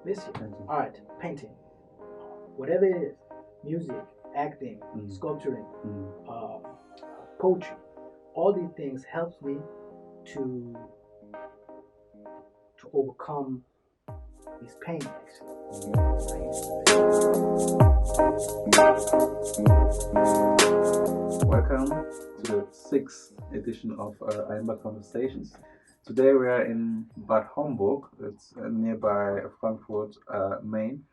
this year. Art, painting, whatever it is, music, acting, sculpturing, poetry. All these things helps me to overcome this pain. Welcome to the 6th edition of aaimba Conversations. Today we are in Bad Homburg. It's nearby Frankfurt, Maine,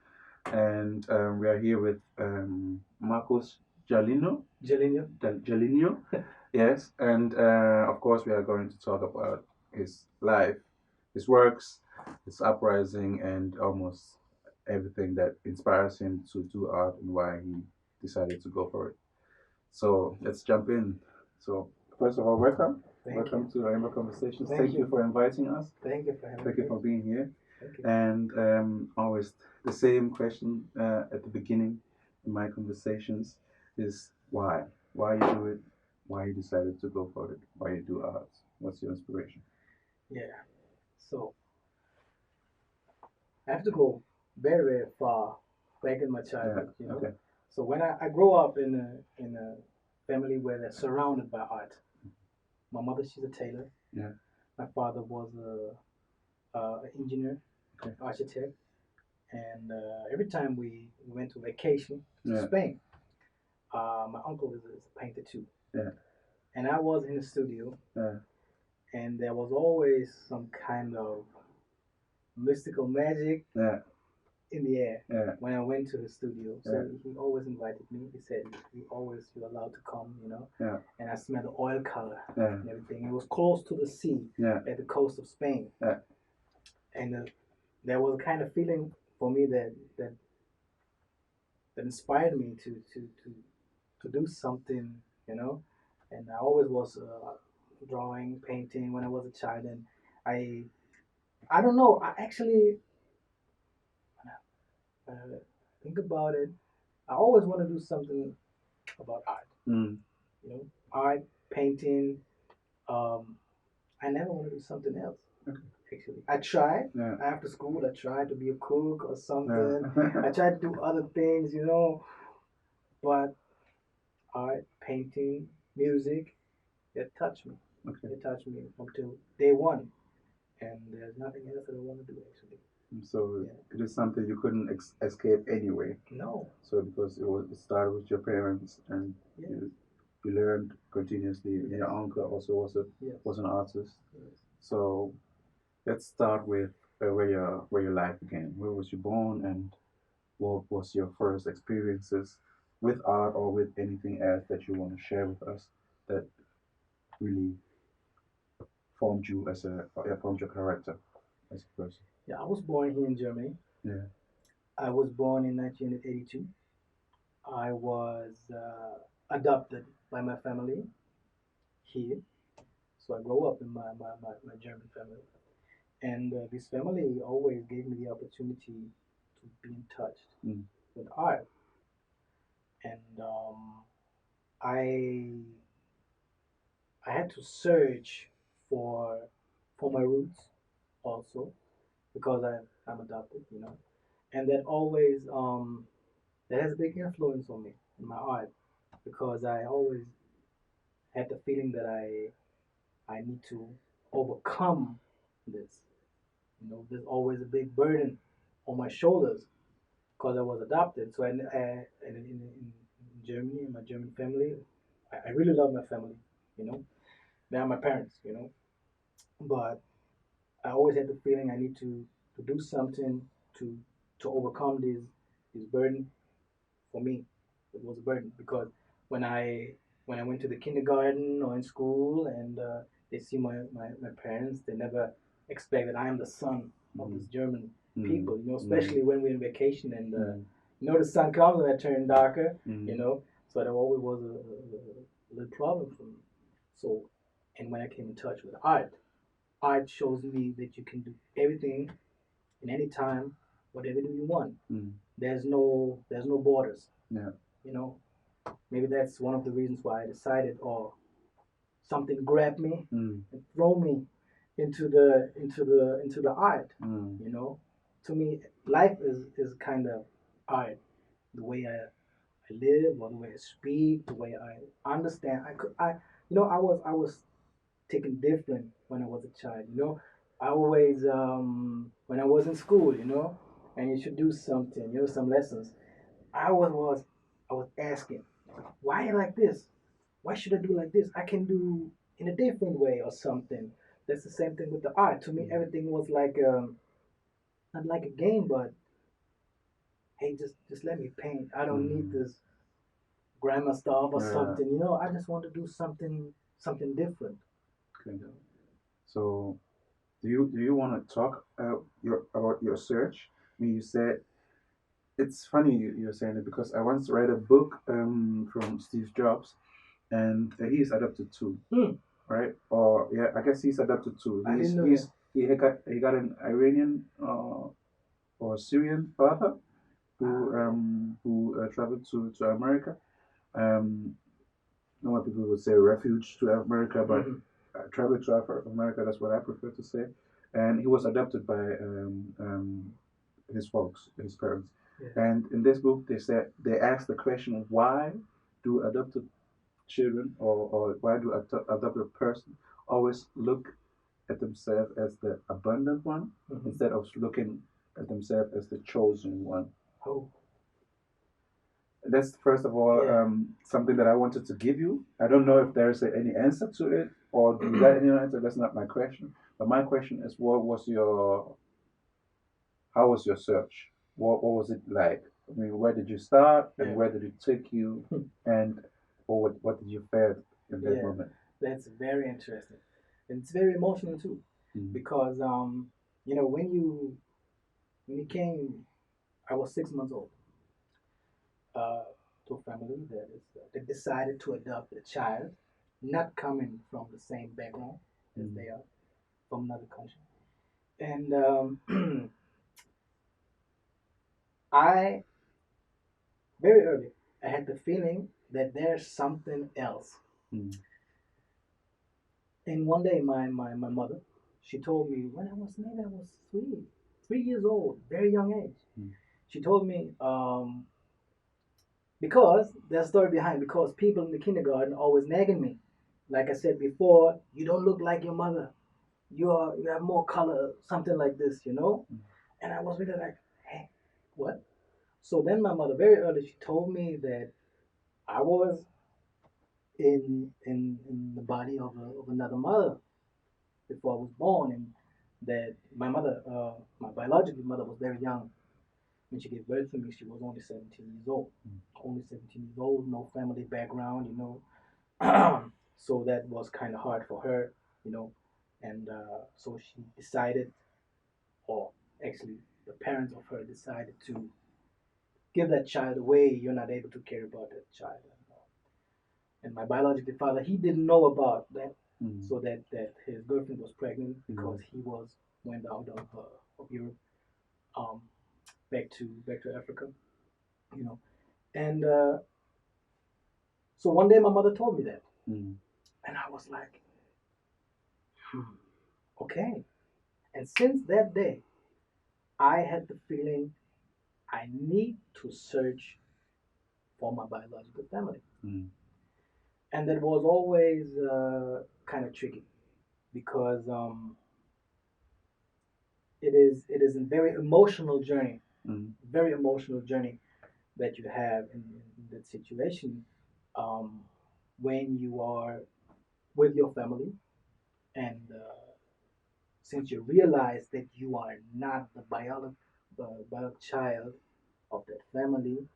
and we are here with Marcos Jealinho. Jealinho, yes, and of course we are going to talk about his life, his works, his uprising, and almost everything that inspires him to do art and why he decided to go for it. So let's jump in. So first of all, welcome. Welcome to aaimba Conversations. Thank you for inviting us. Thank you for having me. Thank you for being here. Thank you. And always the same question at the beginning in my conversations is why? Why you do it? Why you decided to go for it? Why you do art? What's your inspiration? Yeah. So I have to go very, very far back in my childhood. Yeah. Okay. So when I grew up in a family where they're surrounded by art. My mother, she's a tailor. Yeah. My father was an engineer, architect, and every time we went to vacation to Spain, my uncle is a painter too. Yeah. And I was in the studio, and there was always some kind of mystical magic in the air when I went to the studio. So he always invited me. He said, you're allowed to come, And I smelled the oil color and everything. It was close to the sea at the coast of Spain. And there was a kind of feeling for me that inspired me to do something, And I always was drawing, painting when I was a child. And I don't know, I actually think about it. I always want to do something about art. Art, painting. I never want to do something else. Actually, I tried after school. I tried to be a cook or something. I tried to do other things, But art, painting, music, it touched me. It touched me until day one, and there's nothing else that I want to do actually. So it is something you couldn't escape anyway. No. So because it started with your parents and you learned continuously. Yes. Your uncle also was an artist. Yes. So let's start with where your life began. Where was you born, and what was your first experiences with art or with anything else that you want to share with us that really formed you formed your character as a person? Yeah, I was born here in Germany. Yeah. I was born in 1982. I was adopted by my family here. So I grew up in my German family. And this family always gave me the opportunity to be in touch with art. And I had to search for my roots also because I'm adopted, And that always that has a big influence on me in my art because I always had the feeling that I need to overcome this. There's always a big burden on my shoulders because I was adopted. So in Germany, in my German family, I really love my family. They are my parents. But I always had the feeling I need to do something to overcome this burden for me. It was a burden because when I went to the kindergarten or in school and they see my parents, they never expect that I am the son of these German people, especially when we're in vacation and the sun comes and I turn darker, so that always was a little problem for me. So, and when I came in touch with art shows me that you can do everything in any time, whatever do you want. There's no borders. Yeah. Maybe that's one of the reasons why I decided, or something grabbed me and throw me into the art. to me, life is kind of art. The way I live, or the way I speak, the way I understand. I was taken different when I was a child. I always when I was in school, and you should do something, some lessons. I was asking, why like this? Why should I do like this? I can do in a different way or something. That's the same thing with the art. To me, everything was like not like a game, but hey, just let me paint. I don't need Mm. this grammar stuff or Yeah. something. I just want to do something different. Okay. So, do you want to talk about your search? I mean, you said it's funny you're saying it because I once read a book from Steve Jobs, and he's adopted too, Hmm, right? Or yeah, I guess he's adopted too. I He's didn't know that. he's he got an Iranian or Syrian father Ah, who traveled to America. Um, no one people would say refuge to America, but mhm, traveled to America. That's what I prefer to say. And he was adopted by his folks, his parents. yeah, And in this book, they asked the question, why do adopted children or why do adopted person always look at themselves as the abundant one mhm. instead of looking at themselves as the chosen one? Oh, That's first of all yeah. something that I wanted to give you. I don't know if there's any answer to it or do you got any answer. That's not my question. But my question is, how was your search? What was it like? I mean, where did you start and Yeah, where did it take you, and or what did you feel in that yeah. moment? That's very interesting, and it's very emotional too, Mm, because when you came, I was 6 months old. Uh, to a family that decided to adopt a child, not coming from the same background as mm, they are, from another country, and I very early I had the feeling that there's something else. mm, And one day, my mother, she told me when I was 3 years old, very young age. mm, She told me because there's a story behind because people in the kindergarten always nagging me. Like I said before, you don't look like your mother. You have more color, something like this. mm, And I was really like, hey, what? So then my mother very early she told me that I was in the body of another mother before I was born, and that my mother, my biological mother, was very young when she gave birth to me. She was only 17 years old. mm, Only 17 years old, no family background. So that was kind of hard for her, you know. And so she decided, or actually, the parents of her decided to give that child away. You're not able to care about that child. And my biological father, he didn't know about that, mm, so that his girlfriend was pregnant mm, because he went out of Europe, um, back to Africa, you know. And so one day my mother told me that, mm, and I was like, hmm, okay. And since that day, I had the feeling I need to search for my biological family, mm, and that was always kind of tricky because it is a mm, very emotional journey that you have in that situation, um, when you are with your family, and since you realize that you are not the biological child of that family,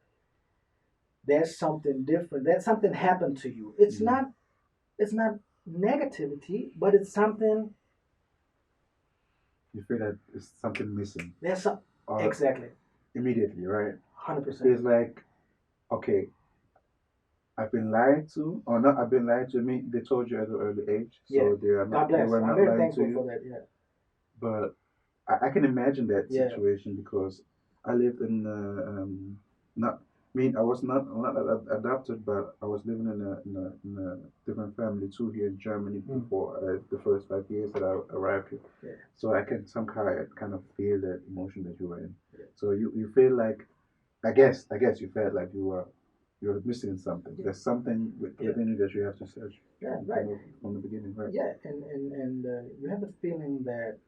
there's something different. There's something happened to you. mm. It's not negativity, but it's something. You feel that there's something missing, There's some or exactly immediately, right? hundred It percent. feels like, okay, I've been lied to, or not. I've been lied to. Me, they told you at an early age, Yeah. so they are not. God They bless. were I'm not very lying to thankful you. for that. Yeah. But I can imagine that Yeah. situation because I lived in not mean, I was not adopted, but I was living in a different family too here in Germany before the first 5 years that I arrived here. Yeah. So I can somehow kind of feel that emotion that you were in. Yeah. So you feel like I guess you felt like you're missing something. Yeah. There's something within you that you have to search. Yeah, right. From the beginning, right? Yeah, and you have a feeling that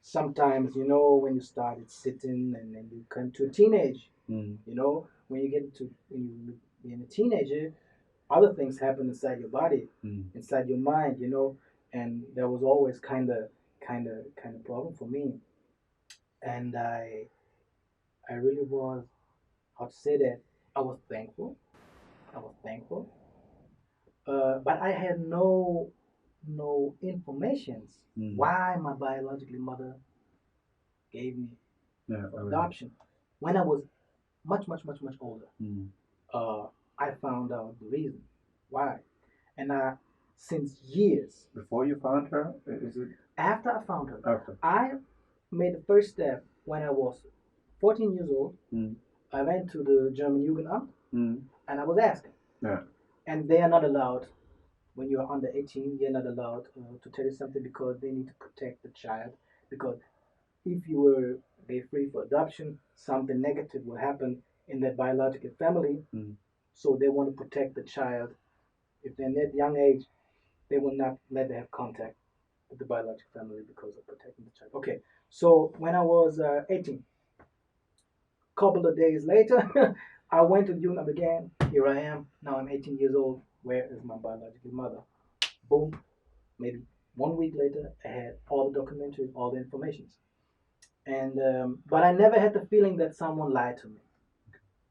sometimes, when you started sitting and then you come to a teenage, when you get to when you being a teenager, other things happen inside your body, inside your mind, and that was always kind of problem for me, and I really was, how to say that, I was thankful, I was thankful, but I had no informations why my biological mother gave me for adoption. When I was much older, uh, I found out the reason why, and since years Before you found her, is it after I found her, after? I made the first step when I was 14 years old. I went to the German Jugendamt and I was asking, Yeah. and they are not allowed when you are under 18. You're not allowed to tell you something because they need to protect the child. Because if you were gay free for adoption, something negative will happen in that biological family. So they want to protect the child. If they're in that young age, they will not let them have contact with the biological family because of protecting the child. Okay, so when I was 18, a couple of days later, I went to the UNAM again. Here I am. Now I'm 18 years old. Where is my biological mother? Boom. Maybe 1 week later, I had all the documentaries, all the information. And but I never had the feeling that someone lied to me.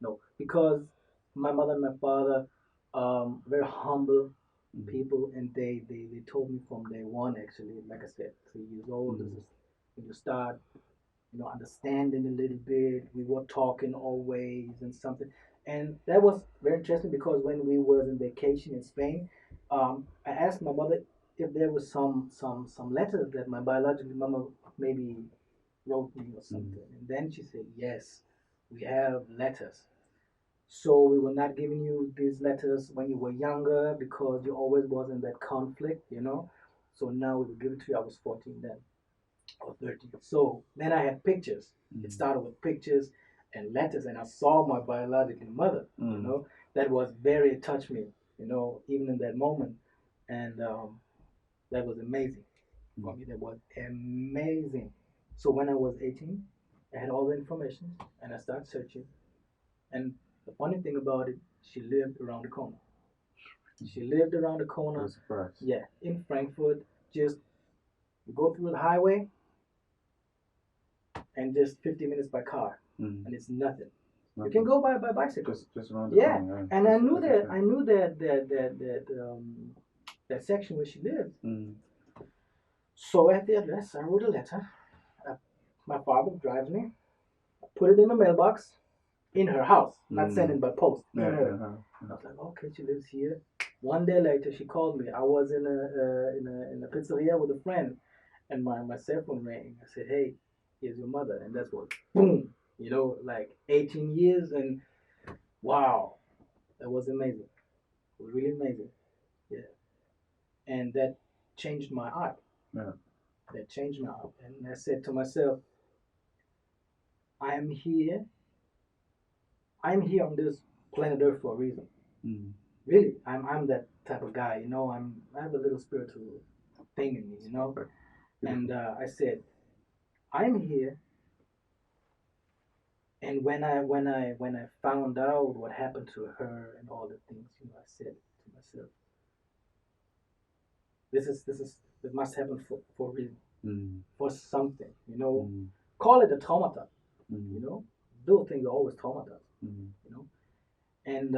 No, because my mother and my father, very humble people, and they told me from day one, actually, like I said, 3 years old. This is when you start, understanding a little bit. We were talking always and something, and that was very interesting because when we was in vacation in Spain, I asked my mother if there was some letters that my biological mama maybe wrote me or something, and then she said, yes, we have letters. So we were not giving you these letters when you were younger because you always was in that conflict. So now we will give it to you. I was 14 then, or 13. So then I had pictures. It started with pictures and letters, and I saw my biological mother. That was very touched me. Even in that moment, and that was amazing for me. That was amazing. So when I was 18, I had all the information, and I started searching. And the funny thing about it, she lived around the corner. She lived around the corner. Yeah, in Frankfurt. Just you go through the highway, and just 50 minutes by car, and it's nothing. You can go by bicycle. Just around the Yeah, corner. and I knew that section where she lived. So at the address, I wrote a letter. Uh, my father drives me. I put it in the mailbox in her house, not sending by post. In her. I was like, okay, she lives here. 1 day later, she called me. I was in a pizzeria with a friend, and my cell phone rang. I said, hey, here's your mother, and that's what, boom, like 18 years, and wow, that was amazing. It was really amazing. Yeah, and that changed my art. Yeah. That changed my art, and I said to myself, I am here. I'm here on this planet Earth for a reason. Really, I'm that type of guy. I have a little spiritual thing in me. And I said, I'm here. And when I found out what happened to her and all the things, I said to myself, this must happen for a reason, for something. Call it a traumata. Those things are always traumata. And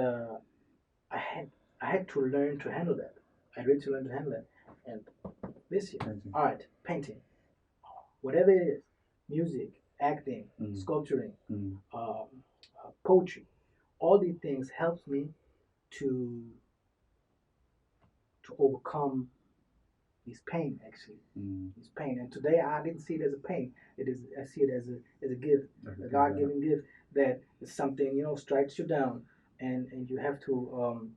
I had I had to learn to handle that. I had to learn to handle that. And this year, art, painting, whatever it is, music, acting, sculpturing, poetry, all these things helps me to overcome this pain, actually. This pain. And today I didn't see it as a pain. I see it as a gift, a God given gift that something strikes you down, and you have to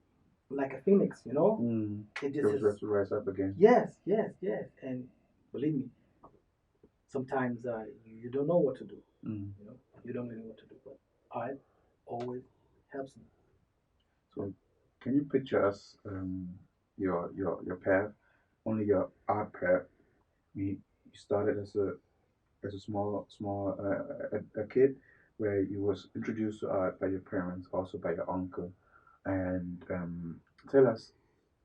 like a phoenix, it just You is. have to rise up again. Yes, yes, yes, and believe me, sometimes you don't know what to do. Mm. You don't really know what to do, but art always helps me. So, can you picture us your path, only your art path? You started as a small a kid where you was introduced to art by your parents, also by your uncle, and tell us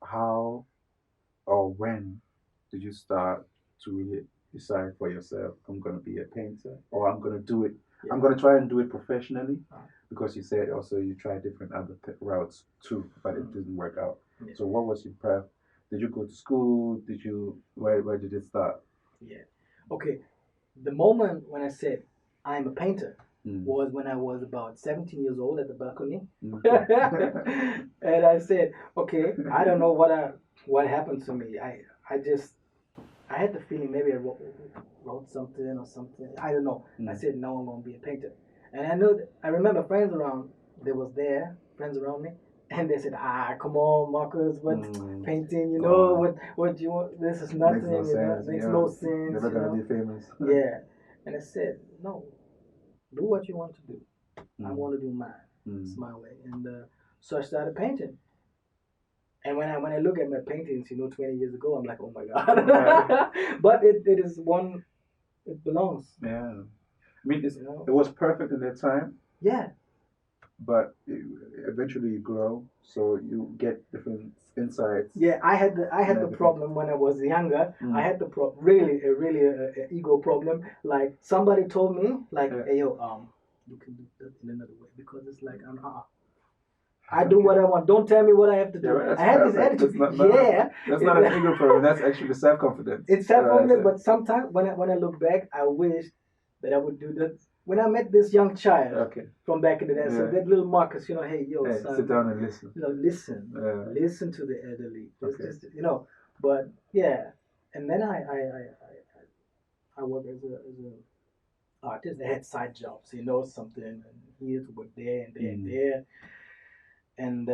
how or when did you start to really decide for yourself, I'm going to be a painter, or I'm going to do it, I'm going to try and do it professionally, because you said also you tried different other routes too, but it didn't work out. Yeah. So what was your path? Did you go to school? Did you where did it start? Yeah. Okay. The moment when I said I'm a painter was when I was about 17 years old at the balcony. And I said, okay, I don't know what happened to me. I just I had the feeling maybe I wrote something or something. I don't know. I said no, I'm gonna be a painter. And I know I remember friends around. There was friends around me, and they said, come on, Marcus, what painting? What you want? This is nothing. Makes no sense. Makes no sense. Never gonna be famous. Yeah. And I said, no, do what you want to do. I want to do mine. It's my way. And so I started painting. And when I look at my paintings, 20 years ago, I'm like, oh my god. But it is one. It belongs. Yeah. I mean, it was perfect in that time. Yeah. But eventually you grow, so you get different insights. Yeah, I had the problem when I was younger. I had the really a ego problem. Like somebody told me, like, hey yo, you can do that in another way, because it's like I do what I want. Don't tell me what I have to do. Yeah, I had this attitude. That's not an ego problem. That's actually self confidence. It's self confidence, but sometimes when I look back, I wish that I would do that. When I met this young child from back in the day, so that little Marcus, hey, yo, son, sit down and listen. Listen, listen to the elderly. But yeah, and then I work as a artist. I had side jobs, something, and here to work there and there and there. And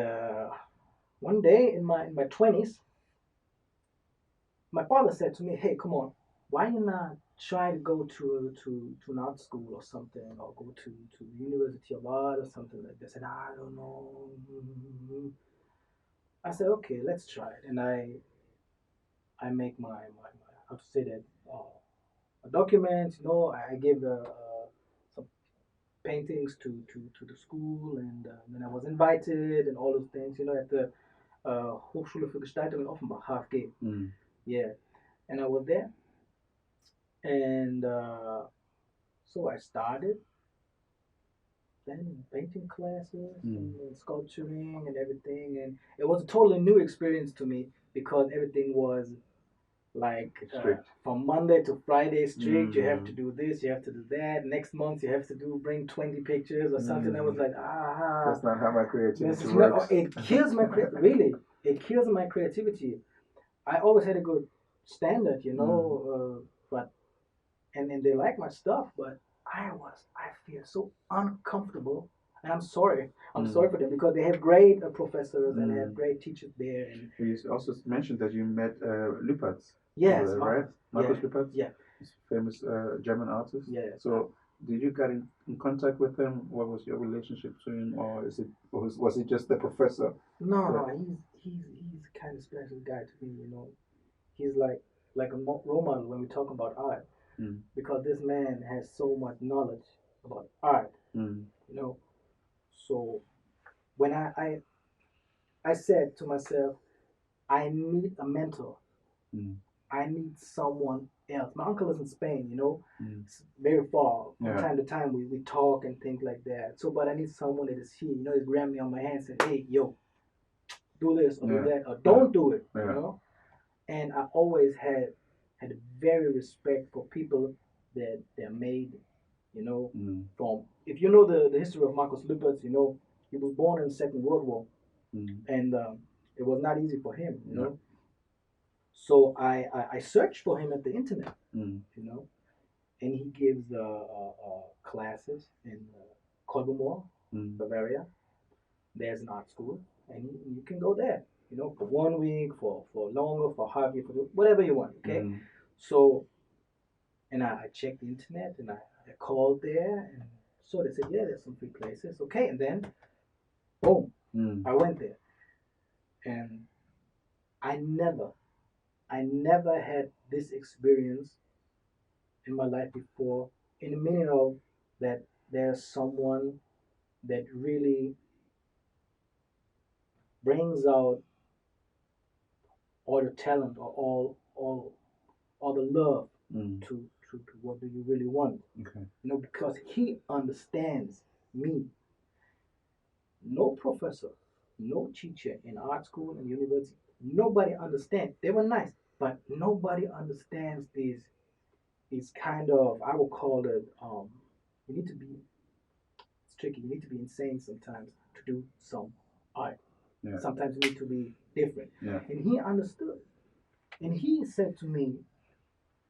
one day in my 20s, my father said to me, "Hey, come on, why you not try to go to an art school or something, or go to University of Art or something like that?" I said, "I don't know." I said, "Okay, let's try it." And I make my how to say that, a document. I give some paintings to the school, and then I was invited and all those things. At the Hochschule für Gestaltung in Offenbach, HFG. Yeah, and I was there, and so I started then painting classes and sculpturing and everything, and it was a totally new experience to me, because everything was like from Monday to Friday strict. You have to do this, you have to do that. Next month you have to bring 20 pictures or something. I was like, that's not how my creativity works. works. It kills my really. It kills my creativity. I always had a good standard, but and they like my stuff, but I feel so uncomfortable, and I'm sorry. I'm sorry for them, because they have great professors and they have great teachers there. And you also mentioned that you met Lüpertz. yes, right? Markus Lüpertz. Yeah, famous German artist. Yeah. So did you get in contact with him? What was your relationship to him, or was he just the professor? No, he's a kind of special guy to me. He's like a role model when we talk about art, because this man has so much knowledge about art. So when I said to myself, I need a mentor. I need someone else. My uncle is in Spain, it's very far. From time to time, we talk and things like that. So, but I need someone that is here, he's grabbing me on my hand and saying, hey, yo, do this or do that, or don't do it, And I always had a very respect for people that they're made, from. If you know the history of Markus Lüpertz, he was born in the Second World War, and it was not easy for him, So I searched for him at the internet, and he gives classes in Kolbermoor, Bavaria. There's an art school, and you can go there. For 1 week, for longer, for half year, for whatever you want. Okay. So, and I checked the internet, and I called there, and so they said, yeah, there's some free places. Okay, and then boom, I went there, and I never, I never had this experience in my life before. In the meaning of that, there's someone that really brings out all the talent or all the love to what do you really want. Okay. Because he understands me. No professor, no teacher in art school and university, nobody understands. They were nice, but nobody understands these kind of, I would call it, you need to be, it's tricky, you need to be insane sometimes to do some art. Yeah. Sometimes you need to be different. Yeah. And he understood. And he said to me,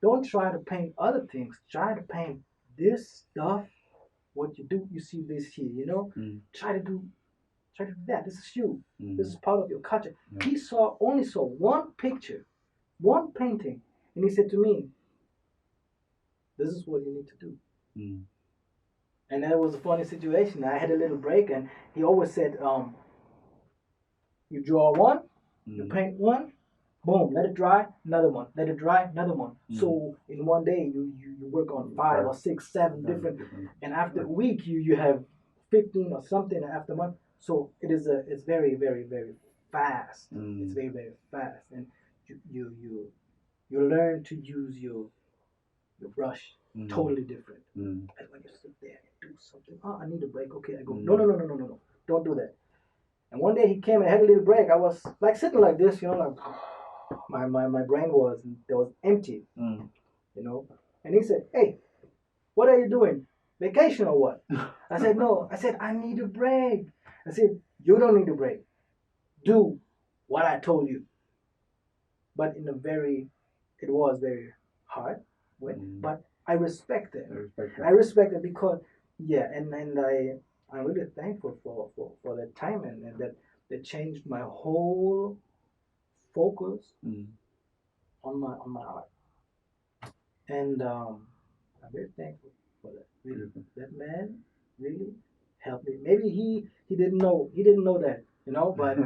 don't try to paint other things. Try to paint this stuff. What you do, you see this here, Try to do that. This is you. This is part of your culture. Yeah. He only saw one picture, one painting, and he said to me, this is what you need to do. And that was a funny situation. I had a little break, and he always said, you draw one, you paint one, boom, let it dry, another one, let it dry, another one. So in one day you work on 5 or 6, 7 different, and after a week you have 15 or something after a month. So it's very, very, very fast. It's very, very fast, and you learn to use your brush totally different. And when you sit there and do something, I need a break. Okay, I go, no, don't do that. And one day he came and had a little break. I was like sitting like this, like my brain was empty, And he said, "Hey, what are you doing? Vacation or what?" I said, "No." I said, "I need a break." I said, "You don't need a break. Do what I told you." But it was very hard, but I respect it. I respect it because, and I'm really thankful for that time and that changed my whole focus on my art. And I'm very thankful for that. Really, that man really helped me. Maybe he didn't know that, but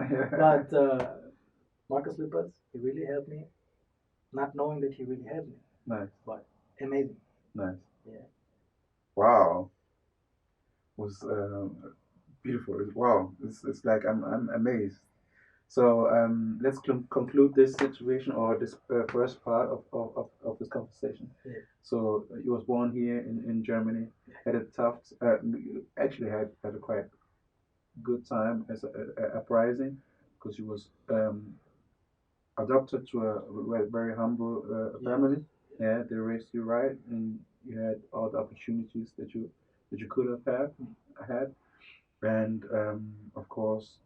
Marcus Lippers, he really helped me, not knowing that he really helped me. Nice. But amazing. Nice. Yeah. Wow. It was beautiful. Wow. It's like I'm amazed. So let's conclude this situation or this first part of this conversation. Yeah. So you was born here in Germany, had a tough, actually had a quite good time as a uprising because you was adopted to a very humble family. Yeah, they raised you right, and you had all the opportunities that you could have had, and of course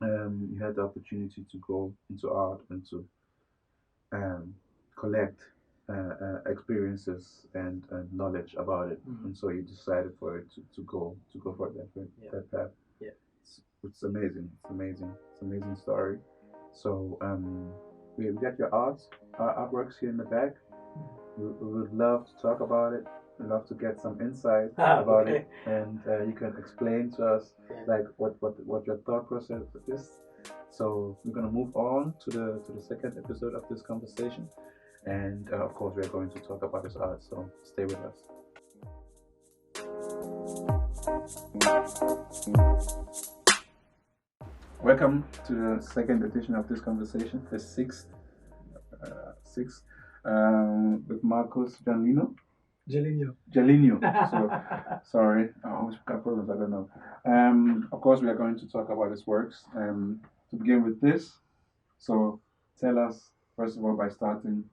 you had the opportunity to go into art and to collect experiences and knowledge about it, and so you decided for it to go for that path. Yeah. It's amazing. It's amazing. It's an amazing story. So we got your artworks here in the back. We would love to talk about it. We'd love to get some insight about it, and you can explain to us like what your thought process is. So we're gonna move on to the second episode of this conversation, and of course we're going to talk about his art. So stay with us. Welcome to the second edition of this conversation, the sixth, with Marcos Jealinho. Jealinho. So, sorry, I always got problems. I don't know. Of course, we are going to talk about his works. To begin with this, so tell us first of all by starting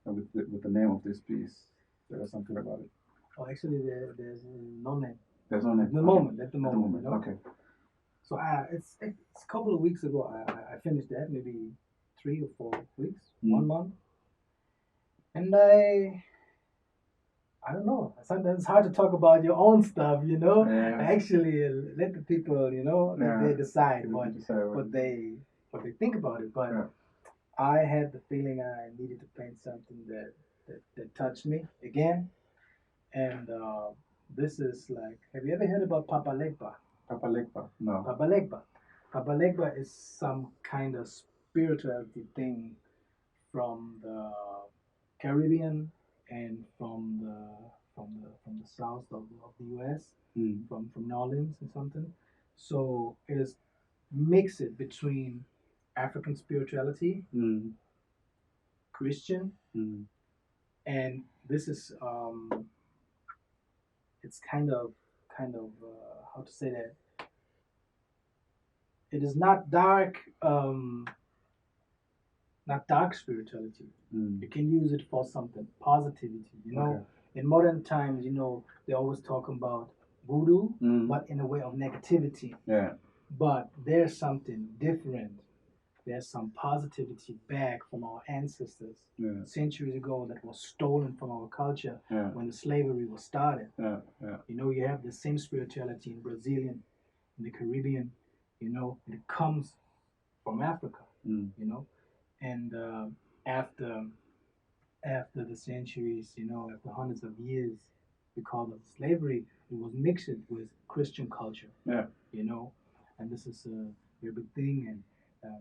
with the name of this piece. Tell us something about it. Oh, actually, there's no name. There's no name. At the moment. Okay. So it's a couple of weeks ago. I finished that, maybe 3 or 4 weeks, 1 month, and I don't know. Sometimes it's hard to talk about your own stuff, you know. Yeah. Actually, let the people, you know, let Yeah. they decide People what decide what they what they think about it. But Yeah. I had the feeling I needed to paint something that touched me again. And this is like, have you ever heard about Papa Legba? Papa Legba? No. Papa Legba. Papa Legba is some kind of spirituality thing from the Caribbean and from the south of the U.S. From New Orleans and something. So it is mixed between African spirituality, Christian, and this is it's kind of how to say that it is not dark spirituality. You can use it for something positivity. You know, in modern times, you know, they always talk about voodoo, but in a way of negativity. Yeah. But there's something different. There's some positivity back from our ancestors centuries ago that was stolen from our culture when the slavery was started. You know, you have the same spirituality in Brazilian, in the Caribbean. You know, it comes from Africa. You know, and after after the centuries, you know, after hundreds of years, because of slavery, it was mixed with Christian culture. Yeah. You know, and this is a very big thing, and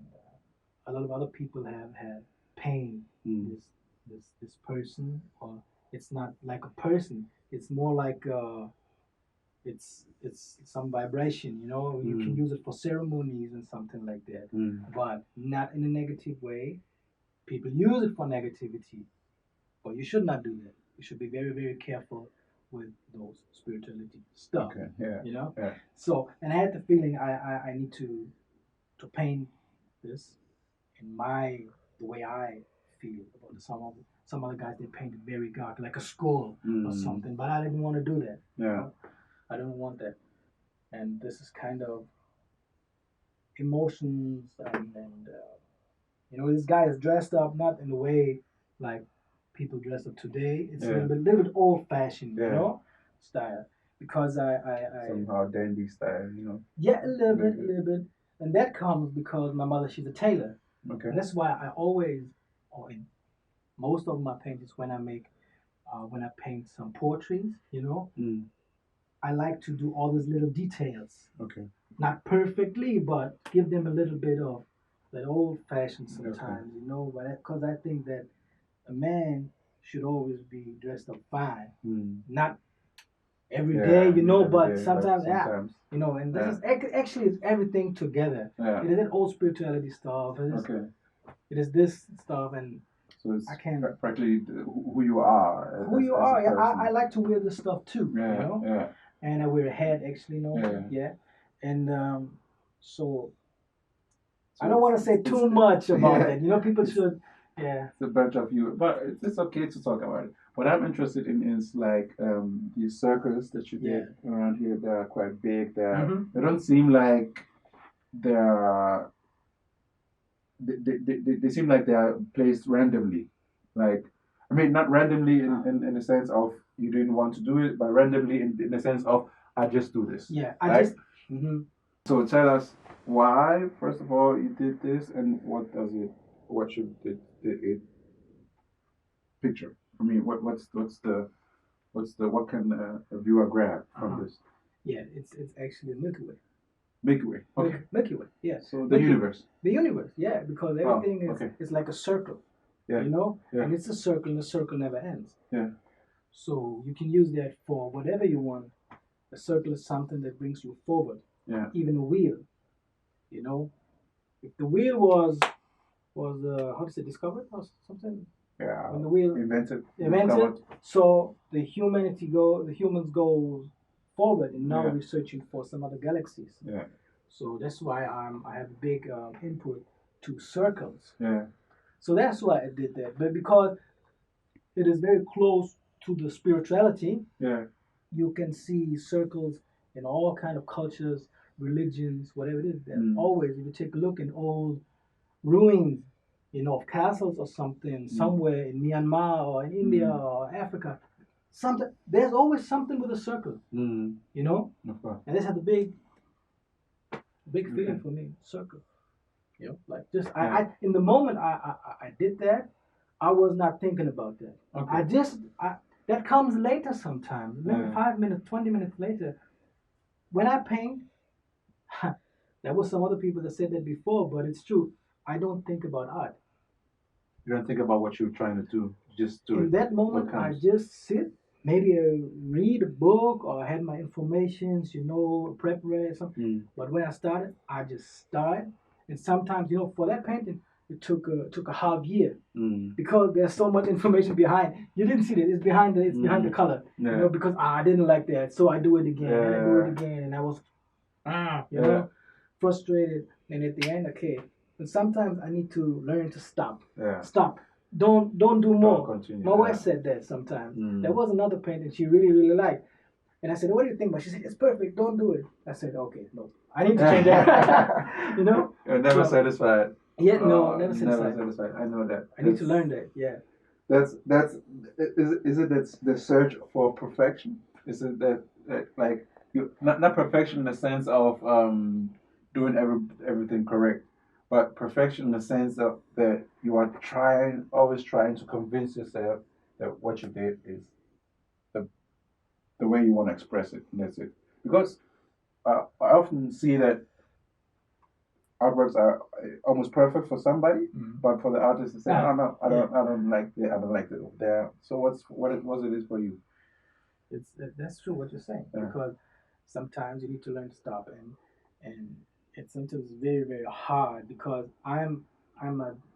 a lot of other people have had pain. This person, or it's not like a person. It's more like it's some vibration. You know, you can use it for ceremonies and something like that, but not in a negative way. People use it for negativity, but you should not do that. You should be very, very careful with those spirituality stuff. Okay. Yeah. You know. Yeah. So, and I had the feeling I need to paint this in the way I feel about it. Some other guys they painted very dark, like a skull or something, but I didn't want to do that. Yeah. You know? I don't want that. And this is kind of emotions and you know, this guy is dressed up not in the way like people dress up today. It's a little bit old fashioned, you know, style. Because I somehow dandy style, you know. Yeah, a little bit, and that comes because my mother she's a tailor. Okay. And that's why I always, or in most of my paintings, when I paint some portraits, you know, I like to do all these little details. Okay. Not perfectly, but give them a little bit of that old fashioned sometimes, you know, because I think that a man should always be dressed up fine, not every day, you know, but day, sometimes, you know, and this is actually it's everything together. It is an old spirituality stuff. It is this stuff, and so it's practically who you are. Who you are. Yeah, I like to wear this stuff too. You know. Yeah. And I wear a hat actually, you know. Yeah. And so I don't want to say too much about that. You know, people should. Yeah. It's a bunch of you, but it's okay to talk about it. What I'm interested in is like these circles that you did around here. They're quite big. They don't seem like they're. They seem like they are placed randomly. Like, I mean, not randomly in the sense of you didn't want to do it, but randomly in the sense of I just do this. Yeah, I just. So tell us why, first of all, you did this, and what should it picture? I mean, what can a viewer grab from this? Yeah, it's actually Milky Way. Milky Way. Okay. Milky Way. Yeah. So the universe. The universe. Yeah, because everything is like a circle. Yeah. You know, and it's a circle, and the circle never ends. Yeah. So you can use that for whatever you want. A circle is something that brings you forward. Yeah. Even a wheel. You know, if the wheel was how to say discovered or something. Yeah. When the wheel invented. So the humans go forward, and now we're searching for some other galaxies. Yeah. So that's why I have a big input to circles. Yeah. So that's why I did that. But because it is very close to the spirituality, you can see circles in all kind of cultures, religions, whatever it is. Always, if you take a look in old ruins, you know, of castles or something, somewhere in Myanmar or in India or Africa, something. There's always something with a circle, you know. Of course. And this had a big feeling for me. Circle, you know, like just I in the moment I did that, I was not thinking about that. Okay. I just that comes later sometimes. Maybe 5 minutes, 20 minutes later, when I paint. There was some other people that said that before, but it's true. I don't think about art. You don't think about what you're trying to do. Just do In it. that moment, I just sit, maybe read a book or I had my informations, you know, prepare something. But when I started, I just started. And sometimes, you know, for that painting, it took a half year because there's so much information behind. You didn't see that it's behind the color, you know, because I didn't like that, so I do it again and I do it again, and I was you know, frustrated. And at the end, okay. And sometimes I need to learn to stop. Stop. Don't do more. Continue, My wife said that sometimes. There was another painting she really liked. And I said, what do you think? But she said, it's perfect. Don't do it. I said, okay, no. I need to change that. You know? You're never satisfied. Yeah, no, never satisfied. Never satisfied. I know that. I need to learn that. Yeah. Is it that's the search for perfection? Is it that like you not perfection in the sense of doing everything correct, but perfection in the sense of that you are always trying to convince yourself that what you did is the the way you want to express it, and that's it. Because I often see that artworks are almost perfect for somebody, but for the artist to say, "Oh no, I don't like it. I don't like it there." So what it is for you? It's that's true what you're saying, because sometimes you need to learn to stop, and it's sometimes very hard because I'm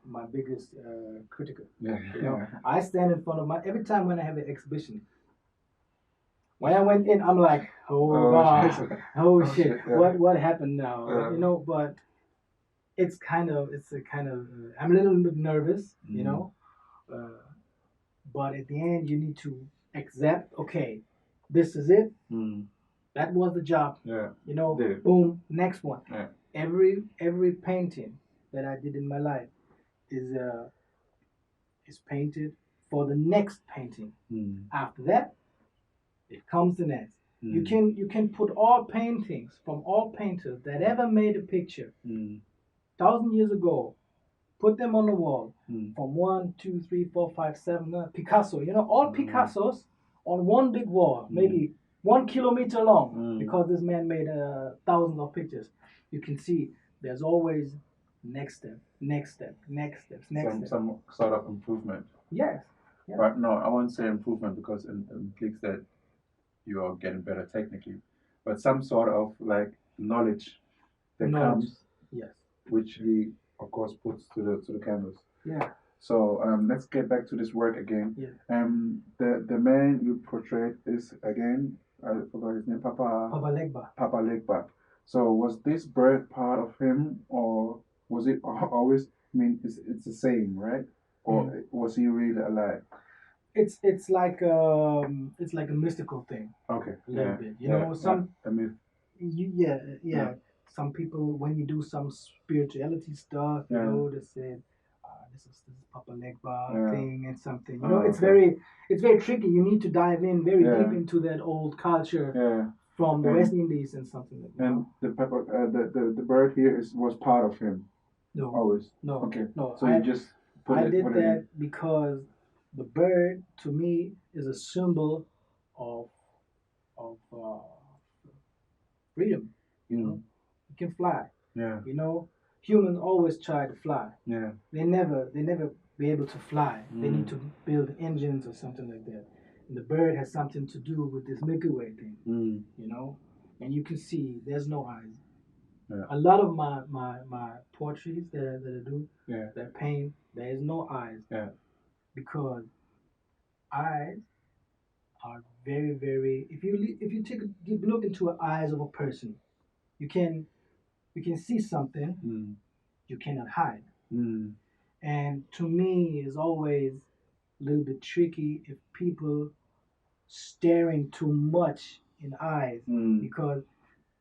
my biggest critic. Yeah. You know, I stand in front of my every time when I have an exhibition. When I went in, I'm like, oh god, oh shit, what happened now? You know, but it's a kind of I'm a little bit nervous, you know, but at the end you need to accept. Okay, this is it. That was the job. You know, boom, next one. Every painting that I did in my life is painted for the next painting. After that, it comes the next. You can put all paintings from all painters that ever made a picture 1,000 years ago, put them on the wall from 1, 2, 3, 4, 5, 7 Picasso. You know, all Picassos on one big wall, maybe 1 kilometer long, because this man made thousands of pictures. You can see there's always next step, next step, next steps, next step. Some sort of improvement. Yes. But no, I won't say improvement because it implies that you are getting better technically, but some sort of like knowledge that comes, which he of course puts to the canvas. Yeah. So let's get back to this work again. Yeah. The man you portrayed is again, I forgot his name, Papa Legba. Papa Legba. So was this bird part of him, or was it always? I mean, it's the same, right? Or was he really alive? It's like a mystical thing. Okay. A little bit. You know, some some people, when you do some spirituality stuff, you know, they say this is Papa Legba thing and something. You know, it's very tricky. You need to dive in very deep into that old culture from the West Indies and something like that. And the pepper, the bird here was part of him. No. Always. No. Okay. No. So you just I did that because the bird to me is a symbol of freedom. You know, you can fly. Yeah. You know, humans always try to fly. Yeah. They never be able to fly. They need to build engines or something like that. And the bird has something to do with this Milky Way thing. You know, and you can see there's no eyes. Yeah. A lot of my portraits that I do, that paint, there is no eyes. Yeah. Because eyes are very. If you take a deep look into the eyes of a person, you can see something you cannot hide. And to me, it's always a little bit tricky if people staring too much in eyes, because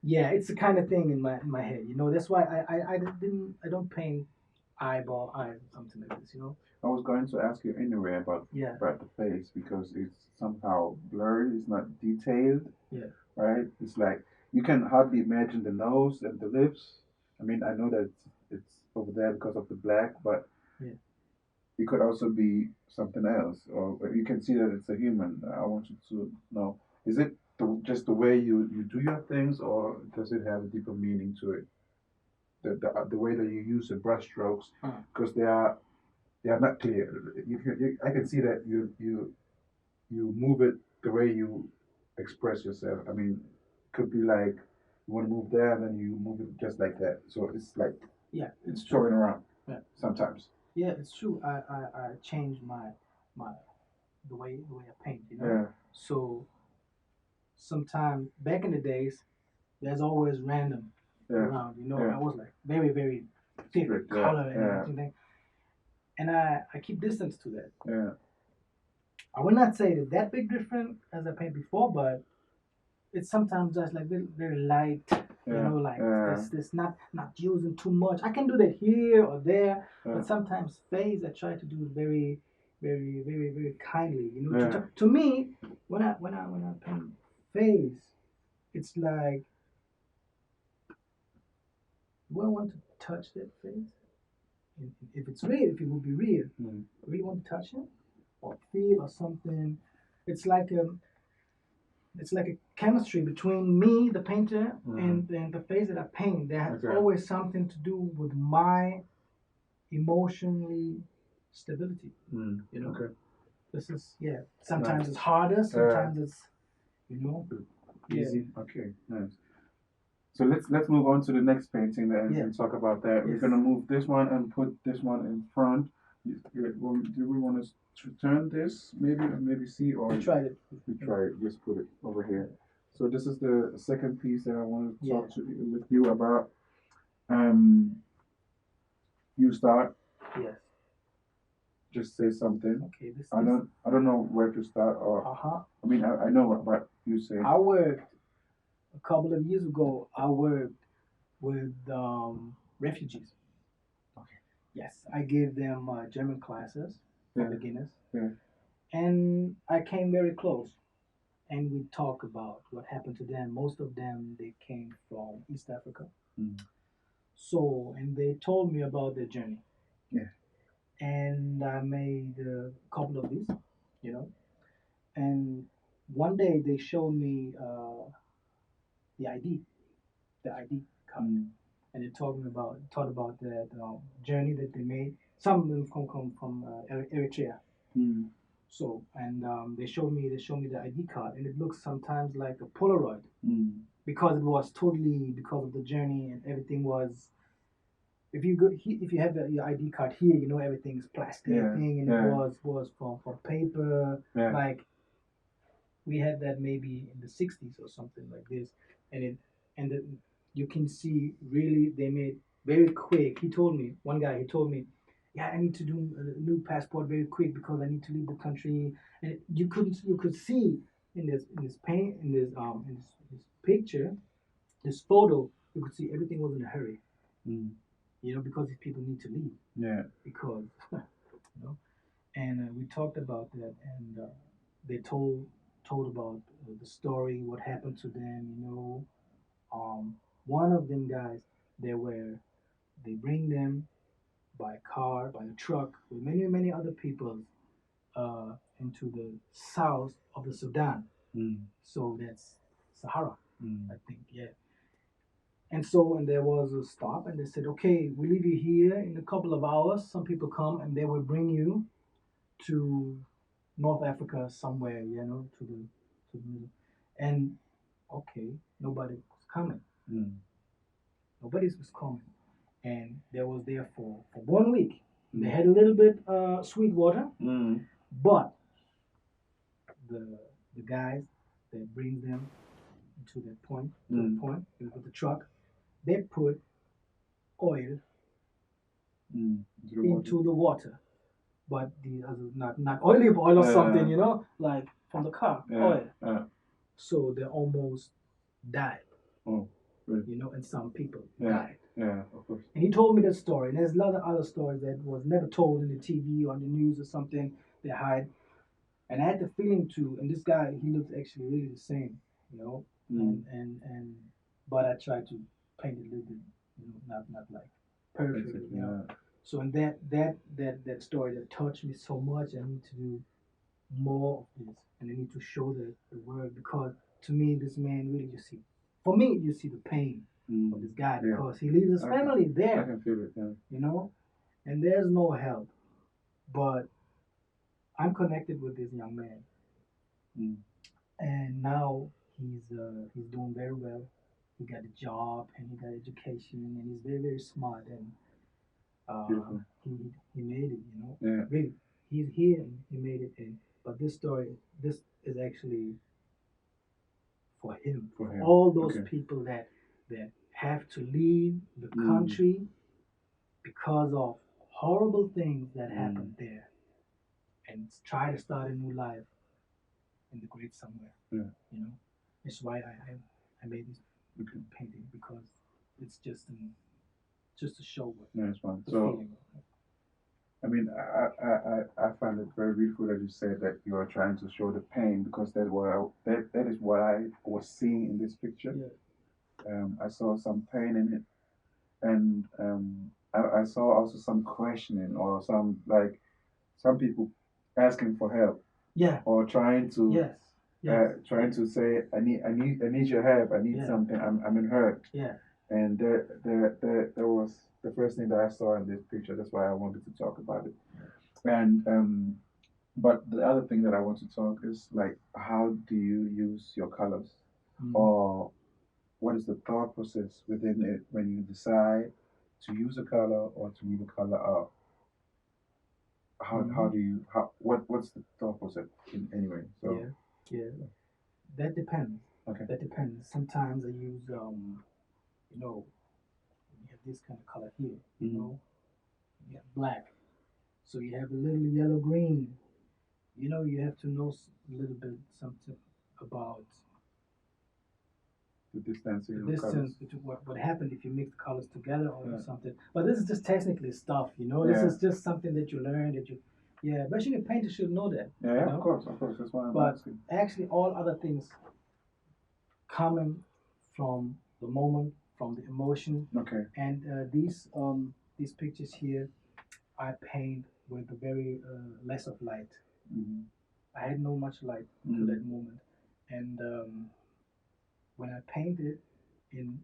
it's the kind of thing in my head. You know, that's why I don't paint eyeball, eye, something like this, you know. I was going to ask you anyway Yeah, about the face because it's somehow blurry. It's not detailed, yeah, right? It's like you can hardly imagine the nose and the lips. I mean, I know that it's over there because of the black, but yeah. it could also be something else, or you can see that it's a human. I want you to know: is it just the way you do your things, or does it have a deeper meaning to it? The way that you use the brush strokes, because they are not clear. I can see that you move it the way you express yourself. I mean, it could be like you want to move there and then you move it just like that. So it's like Yeah, it's true. throwing around Yeah, sometimes. yeah, it's true. I changed my the way I paint, you know. Yeah, So sometimes back in the days, there's always random yeah, around, you know. yeah. I was like very thick Strict. Yeah, color and yeah, everything, and I keep distance to that. yeah, I would not say that big different as I paint before, but it's sometimes just like very light, you yeah, know, like yeah, this not using too much. I can do that here or there, yeah, but sometimes phase I try to do it very kindly, you know. yeah. To me, when I paint phase, it's like, do I want to touch that face? And if it's real, if it would be real, Mm. I really want to touch it or feel or something. It's like a it's like a chemistry between me, the painter, and the face that I paint. There has Okay. always something to do with my emotionally stability. You know, Okay. this is yeah. Sometimes it's harder. Sometimes it's you know yeah Easy. Okay. Nice. So let's move on to the next painting then yeah and talk about that. We're yes. gonna move this one and put this one in front. Do we want to turn this maybe see or I tried it. we try it? Just put it over here. So this is the second piece that I want to Yeah. talk with you about. Um, you start. Yes. Just say something. Okay. This. I don't know where to start or. Uh-huh. I mean I know what you say. I worked a couple of years ago. I worked with refugees. Okay. Yes, I gave them German classes for Yeah. beginners, Yeah. and I came very close. And we talk about what happened to them. Most of them they came from East Africa. Mm. So, and they told me about their journey. Yeah. And I made a couple of these, you know. And one day they showed me the ID, the ID card, and they talked about that journey that they made. Some of them come from Eritrea. Mm. So, and they showed me the ID card, and it looks sometimes like a Polaroid because it was totally because of the journey and everything was. If you go, if you have your ID card here, you know everything is plastic thing, and it was from paper. Yeah. Like we had that maybe in the '60s or something like this, and it and the, you can see really they made very quick. One guy he told me, yeah, I need to do a new passport very quick because I need to leave the country, and you could see in this paint in this picture, this photo, you could see everything was in a hurry. You know, because these people need to leave. Yeah. Because you know, and we talked about that, and they told about the story, what happened to them. You know, one of them guys, they bring them by car, by a truck, with many other people into the south of the Sudan. So that's Sahara, I think. Yeah. And there was a stop, and they said, okay, we leave you here in a couple of hours. Some people come, and they will bring you to North Africa somewhere, you know, to the middle. And okay, nobody was coming. Nobody was coming. And they was there for 1 week. They had a little bit sweet water, but the the guys that bring them to that point, with the truck, they put oil into the water. But the other, not olive oil or something, you know, like from the car, oil. So they almost died. Oh, really? You know, and some people died. Yeah, of course. And he told me that story. And there's a lot of other stories that was never told in the TV or on the news or something. They hide. And I had the feeling too. And this guy, he looks actually really the same, you know. And but I tried to paint it a little bit, not like perfect, Basically, you know. yeah. So in that story that touched me so much, I need to do more of this, and I need to show the world because to me, this man really, you see, for me, you see the pain of this guy Yeah. because he leaves his family I there, can feel it. Yeah. you know, and there's no help. But I'm connected with this young man, Mm. and now he's doing very well. He got a job and he got education, and he's very smart, and Beautiful. he made it, you know. Yeah. Really, he's here and he made it. And but this story, this is actually for him, For for him. all those Okay. people that have to leave the country because of horrible things that happened there, and try to start a new life in the great somewhere. Yeah. You know, that's why I made this painting because it's just to show what Nice one. the So, feeling. I mean, I find it very beautiful that you said that you are trying to show the pain because that is what I was seeing in this picture. Yeah. I saw some pain in it, and I saw also some questioning or some like some people asking for help. Yeah. Or trying to Yes. Yes. trying to say I need your help. I need Yeah. something. I'm in hurt. Yeah. And there was the first thing that I saw in this picture. That's why I wanted to talk about it. And but the other thing that I want to talk is like how do you use your colors, or what is the thought process within it when you decide to use a color or to leave a color out? How do you what's the thought process in anyway? So Yeah. Yeah. That depends. okay. That depends. Sometimes I use you know, you have this kind of color here, you know, you have black. So you have a little yellow green. You know, you have to know a little bit something about The distance the in colors. distance between what happened if you mix the colors together or Yeah. something. But this is just technically stuff, you know. This Yeah. is just something that you learn that you, yeah. But actually, painters should know that. Yeah, You of know? course, of course. That's why I'm But asking. actually, all other things coming from the moment, from the emotion, Okay. and these pictures here, I paint with a very less of light. Mm-hmm. I had no much light to that moment, and when I painted in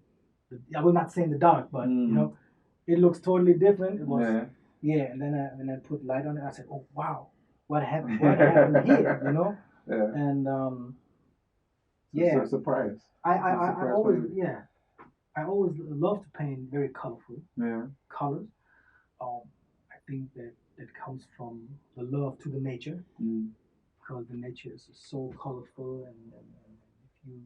I will not say in the dark, but you know, it looks totally different. It was yeah, and then when I put light on it, I said, oh wow, what happened? What happened here? You know, Yeah. and So yeah, surprise. I always yeah, I always love to paint very colorful colors. I think that comes from the love to the nature because the nature is so colorful, and if you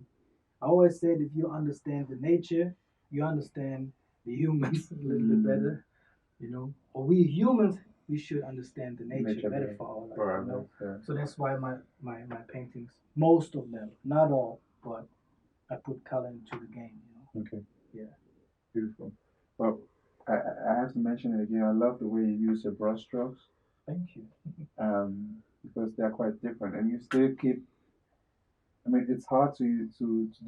I always said if you understand the nature, you understand the humans a little bit better, you know. Or we humans, we should understand the nature better for our life, you know. So that's why my paintings, most of them, not all, but I put color into the game, you know. Okay. Yeah. Beautiful. Well, I have to mention it again. I love the way you use your brush strokes. Thank you. Because they're quite different, and you still keep. I mean, it's hard to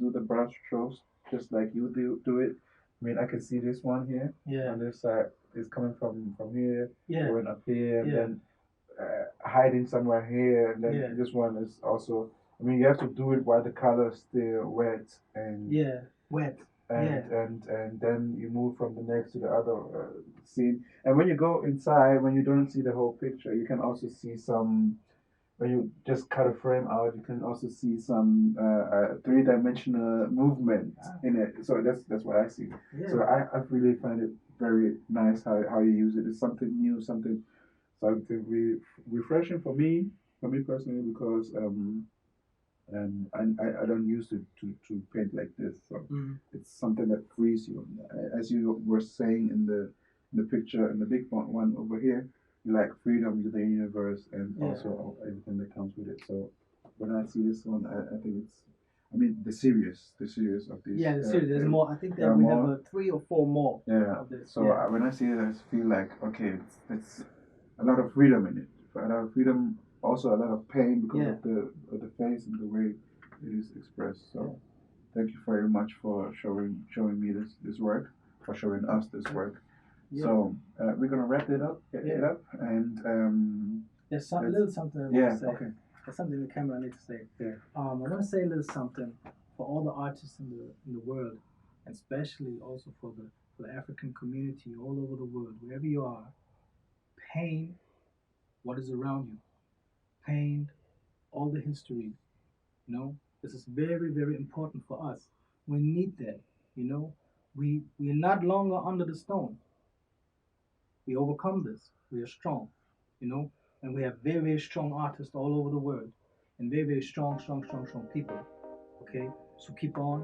do the brush strokes just like you do it. I mean, I can see this one here. Yeah. On this side is coming from here, Yeah. going up here, and Yeah. then hiding somewhere here, and then Yeah. this one is also. I mean, you have to do it while the color is still wet and Yeah. Wet. Yeah. and then you move from the next to the other scene. And when you go inside, when you don't see the whole picture, you can also see some. When you just cut a frame out, you can also see some three-dimensional movement in it. So that's what I see. Yeah. So I really find it very nice how you use it. It's something new, something refreshing for me personally, because and I don't use it to paint like this. So it's something that frees you. As you were saying in the picture in the big one over here, you like freedom to the universe and also everything that comes with it. So when I see this one, I think I mean, the series of these. Yeah, the series. There's more. I think there that are we have more. 3 or 4 more Yeah. of this. So Yeah. when I see it, I just feel like okay, it's a lot of freedom in it. A lot of freedom, also a lot of pain because Yeah. of the face and the way it is expressed. So Yeah. thank you very much for showing me this work, for showing us this work. Yeah. So we're gonna wrap it up, and there's a little something I want yeah, to say. okay, There's something the camera needs to say. yeah, I want to say a little something for all the artists in the world, especially also for the African community all over the world, wherever you are. Paint what is around you. Paint all the history. You know, this is very very important for us. We need that. You know, we are not longer under the stone. We overcome this. We are strong, you know, and we have very, very strong artists all over the world and very, very strong, strong, strong, strong people. Okay, so keep on.